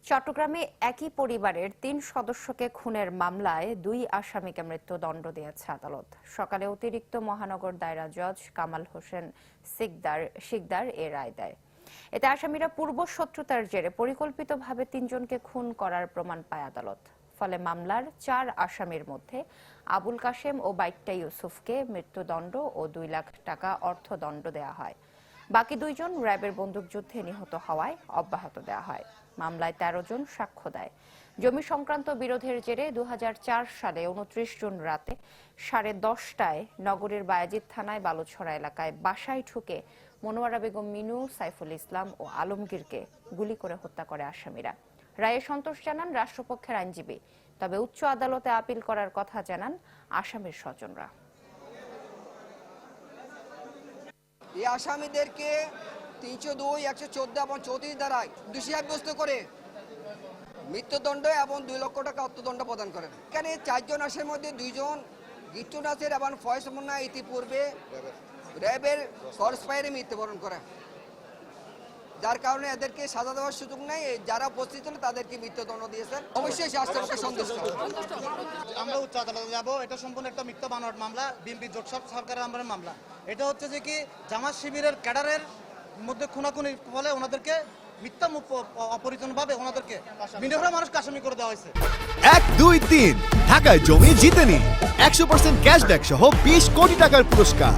চট্টগ্রামে একই পরিবারের ৩ সদস্যকে খুনের মামলায় ২ আসামিকে মৃত্যুদণ্ড দিয়েছে আদালত। সকালে অতিরিক্ত মহানগর দায়রা জজ কামাল হোসেন শিকদার এ রায় দেয়। এতে আসামিরা পূর্ব শত্রুতার জেরে পরিকল্পিতভাবে ৩ জনকে খুন করার প্রমাণ পায় আদালত। ফলে মামলার ৪ আসামির মধ্যে আবুল কাশেম ও বাইট্টা ইউসুফকে মৃত্যুদণ্ড ও ২ লাখ টাকা অর্থদণ্ড দেওয়া হয়। বাকি ২ জন র্যাবের বন্দুকযুদ্ধে নিহত হওয়ায় অব্যাহত দেওয়া হয়। মামলায় ১৩ জন সাক্ষ্য দেয়। জমি সংক্রান্ত বিরোধের জেরে ২০০৪ সালে ২৯ জুন রাতে 10:30টায় নগরীর বায়েজিদ থানায় বালুছড়া এলাকায় বাসায় ঢুকে মনোয়ারা বেগম মিনু, সাইফুল ইসলাম ও আলমগীরকে গুলি করে হত্যা করে আসামিরা। রায়ে সন্তোষ জানান রাষ্ট্রপক্ষের আইনজীবী, তবে উচ্চ আদালতে আপিল করার কথা জানান আসামির স্বজনরা। এই আসামিদেরকে ৩০২, ১১৪ এবং ৩৪ ধারায় দোষী সাব্যস্ত করে মৃত্যুদণ্ড এবং ২ লক্ষ টাকা অর্থদণ্ড প্রদান করেন। এখানে ৪ জন আসামির মধ্যে ২ জন গিট্টু নাসির এবং ফয়েজ মুন্না ইতিপূর্বে র্যাবের ফরেস্ট ফায়ারে মৃত্যুবরণ করে, যার কারণে এদেরকে সাজা দেওয়ার সুযোগ নেই। যারা উপস্থিত ছিল তাদেরকে মৃত্যুদণ্ড দিয়েছেন। অবশ্যই রাষ্ট্রপক্ষ সন্তুষ্ট। আমরা উচ্চ আদালতে যাব। এটা সম্পূর্ণ একটা মিথ্যা বানোয়াট মামলা, বিএনপি জোটসব সরকারের আমলের মামলা। এটা হচ্ছে যে কি জামাত শিবিরের ক্যাডারের মধ্যে খুনাখুনির ফলে ওনাদেরকে মিথ্যা অপরিচন্নভাবে ওনাদেরকে বিনিয়োগ মানুষকে আসামি করে দেওয়া হয়েছে। ১, ২, ৩ ঢাকায় জমি জিতে নিন ১০০% ক্যাশব্যাক সহ ২০ কোটি টাকার পুরস্কার।